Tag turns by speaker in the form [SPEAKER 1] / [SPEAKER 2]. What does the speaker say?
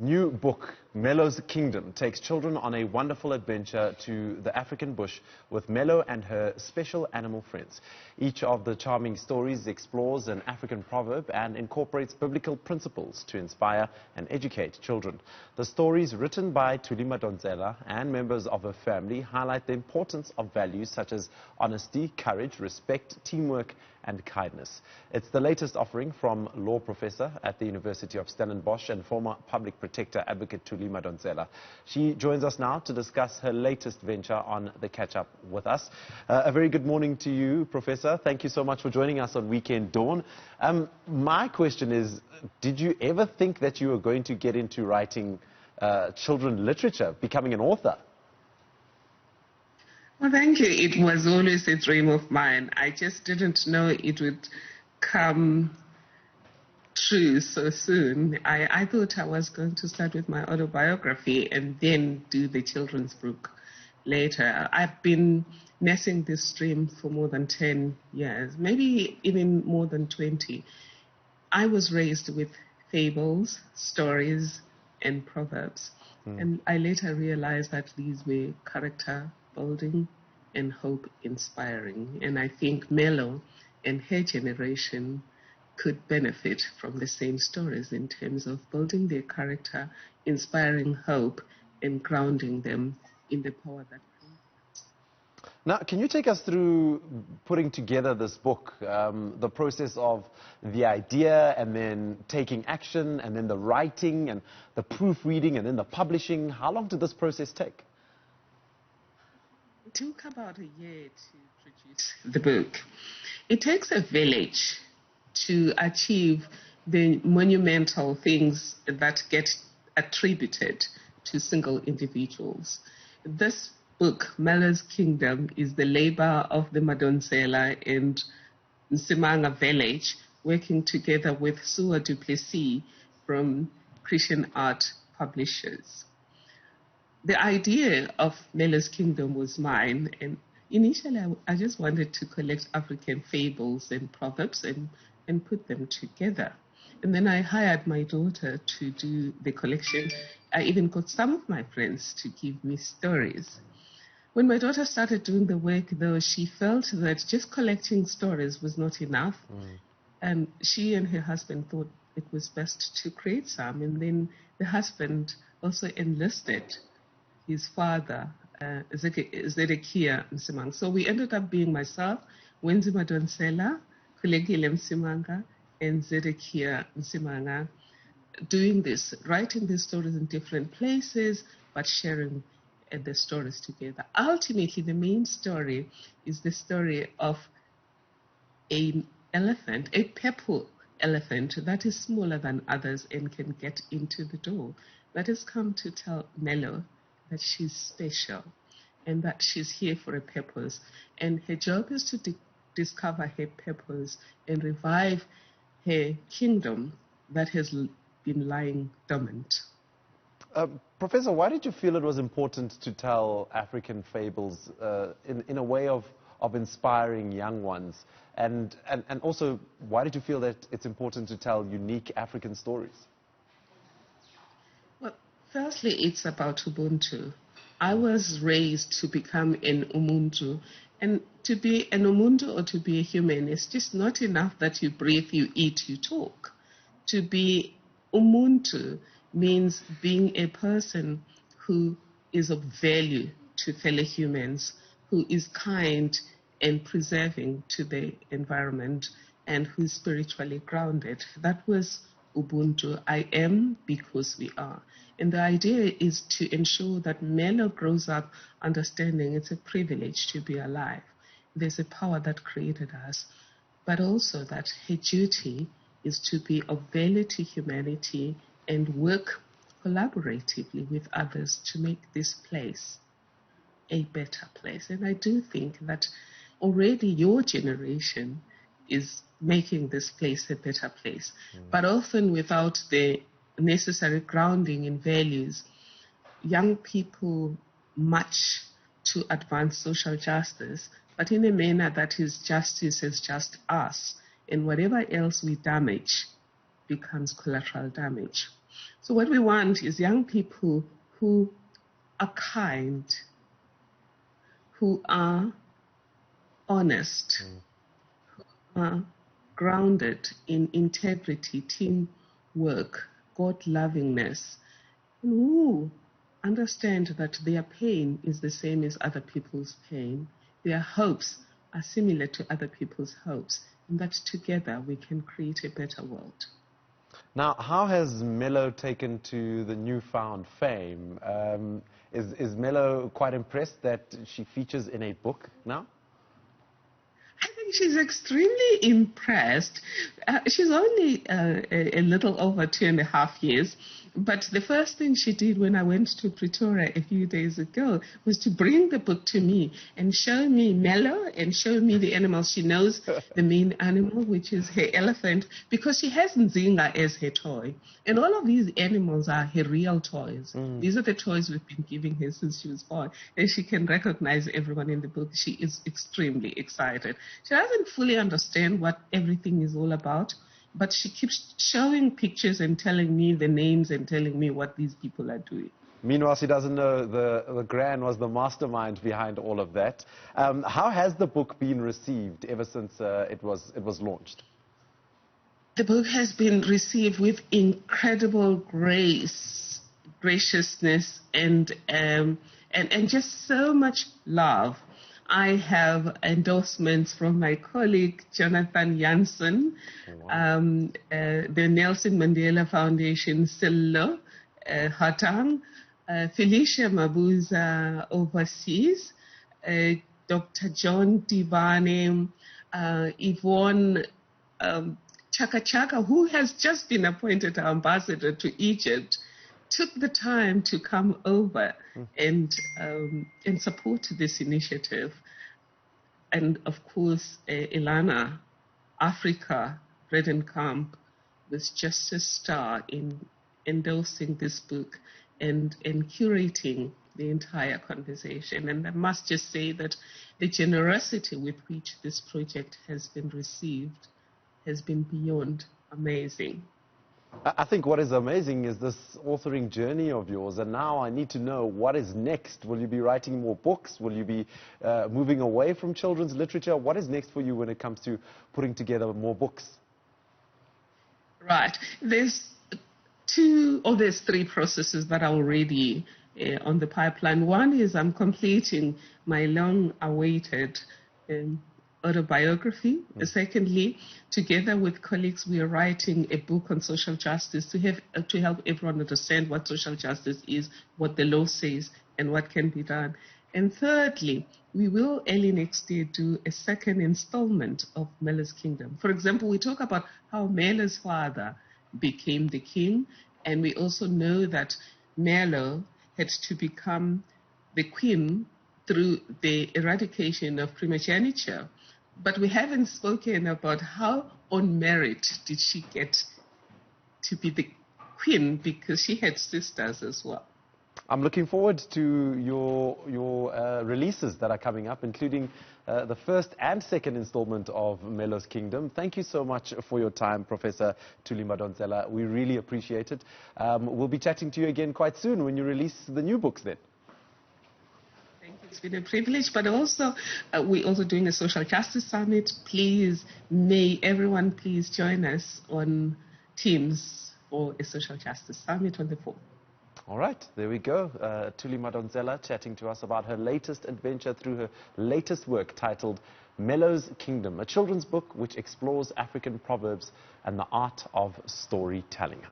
[SPEAKER 1] New book, Melo's Kingdom, takes children on a wonderful adventure to the African bush with Melo and her special animal friends. Each of the charming stories explores an African proverb and incorporates biblical principles to inspire and educate children. The stories, written by Thuli Madonsela and members of her family, highlight the importance of values such as honesty, courage, respect, teamwork, and kindness. It's the latest offering from law professor at the University of Stellenbosch and former public protector advocate Thuli Madonsela. She joins us now to discuss her latest venture on The Catch-Up with us. A very good morning to you, Professor. Thank you so much for joining us on Weekend Dawn. My question is, did you ever think that you were going to get into writing children literature, becoming an author?
[SPEAKER 2] Well, thank you. It was always a dream of mine. I just didn't know it would come true so soon. I thought I was going to start with my autobiography and then do the children's book later. I've been nursing this dream for more than 10 years, maybe even more than 20. I was raised with fables, stories, and proverbs. And I later realized that these were character building and hope inspiring. And I think Melo and her generation could benefit from the same stories in terms of building their character, inspiring hope, and grounding them in the power that creates.
[SPEAKER 1] Now, can you take us through putting together this book, the process of the idea and then taking action and then the writing and the proofreading and then the publishing? How long did this process take?
[SPEAKER 2] It took about a year to produce the book. It takes a village to achieve the monumental things that get attributed to single individuals. This book, Melo's Kingdom, is the labor of the Madonsela and Nsimanga village working together with Sua Duplessis from Christian Art Publishers. The idea of Melo's Kingdom was mine, and initially I just wanted to collect African fables and proverbs and put them together. And then I hired my daughter to do the collection. I even got some of my friends to give me stories. When my daughter started doing the work, though, she felt that just collecting stories was not enough. And she and her husband thought it was best to create some. And then the husband also enlisted his father, Zedekiah Nsimanga. So we ended up being myself, Wenzi Madonsela, Kulegile Nsimanga, and Zedekiah Nsimanga, doing this, writing these stories in different places, but sharing the stories together. Ultimately, the main story is the story of an elephant, a purple elephant that is smaller than others and can get into the door, that has come to tell Melo that she's special and that she's here for a purpose. And her job is to discover her purpose and revive her kingdom that has been lying dormant.
[SPEAKER 1] Professor, why did you feel it was important to tell African fables in a way of inspiring young ones? And also, why did you feel that it's important to tell unique African stories?
[SPEAKER 2] Well, firstly, it's about Ubuntu. I was raised to become an Umuntu. And to be an Umuntu or to be a human, it's just not enough that you breathe, you eat, you talk. To be Umuntu means being a person who is of value to fellow humans, who is kind and preserving to the environment, and who's spiritually grounded. That was Ubuntu. I am because we are. And the idea is to ensure that Melo grows up understanding it's a privilege to be alive. There's a power that created us, but also that her duty is to be of value to humanity and work collaboratively with others to make this place a better place. And I do think that already your generation is making this place a better place, but often without the necessary grounding in values. Young people march to advance social justice, but in a manner that is justice as just us, and whatever else we damage becomes collateral damage. So what we want is young people who are kind, who are honest, who are grounded in integrity, teamwork, God-lovingness, and who understand that their pain is the same as other people's pain. Their hopes are similar to other people's hopes, and that together we can create a better world.
[SPEAKER 1] Now, how has Melo taken to the newfound fame? Is Melo quite impressed that she features in a book now?
[SPEAKER 2] I think she's extremely impressed. She's only a little over 2.5 years. But the first thing she did when I went to Pretoria a few days ago was to bring the book to me and show me Melo and show me the animals. She knows the main animal, which is her elephant, because she has Nzinga as her toy. And all of these animals are her real toys. These are the toys we've been giving her since she was born. And she can recognize everyone in the book. She is extremely excited. She doesn't fully understand what everything is all about, but she keeps showing pictures and telling me the names and telling me what these people are doing.
[SPEAKER 1] Meanwhile, she doesn't know the Gran was the mastermind behind all of that. How has the book been received ever since it was launched?
[SPEAKER 2] The book has been received with incredible graciousness, and just so much love. I have endorsements from my colleague, Jonathan Jansen, the Nelson Mandela Foundation, Sello, Hatang, Felicia Mabuza overseas, Dr. John Dibane, Yvonne Chaka Chaka, who has just been appointed ambassador to Egypt, took the time to come over and support this initiative. And of course, Ilana Afrika Redenkamp was just a star in endorsing this book and curating the entire conversation. And I must just say that the generosity with which this project has been received has been beyond amazing.
[SPEAKER 1] I think what is amazing is this authoring journey of yours, and now I need to know what is next. Will you be writing more books? Will you be moving away from children's literature? What is next for you when it comes to putting together more books?
[SPEAKER 2] Right. There's 3 processes that are already on the pipeline. One is I'm completing my long-awaited autobiography. Secondly, together with colleagues, we are writing a book on social justice to help everyone understand what social justice is, what the law says, and what can be done. And thirdly, we will early next year do a second installment of Melo's Kingdom. For example, we talk about how Melo's father became the king, and we also know that Melo had to become the queen through the eradication of primogeniture. But we haven't spoken about how on merit did she get to be the queen, because she had sisters as well.
[SPEAKER 1] I'm looking forward to your releases that are coming up, including the first and second installment of Melo's Kingdom. Thank you so much for your time, Professor Thuli Madonsela. We really appreciate it. We'll be chatting to you again quite soon when you release the new books then.
[SPEAKER 2] It's been a privilege, but also we're also doing a social justice summit. Please, may everyone please join us on Teams for a social justice summit on the 4th.
[SPEAKER 1] All right, there we go. Thuli Madonsela chatting to us about her latest adventure through her latest work titled Melo's Kingdom, a children's book which explores African proverbs and the art of storytelling.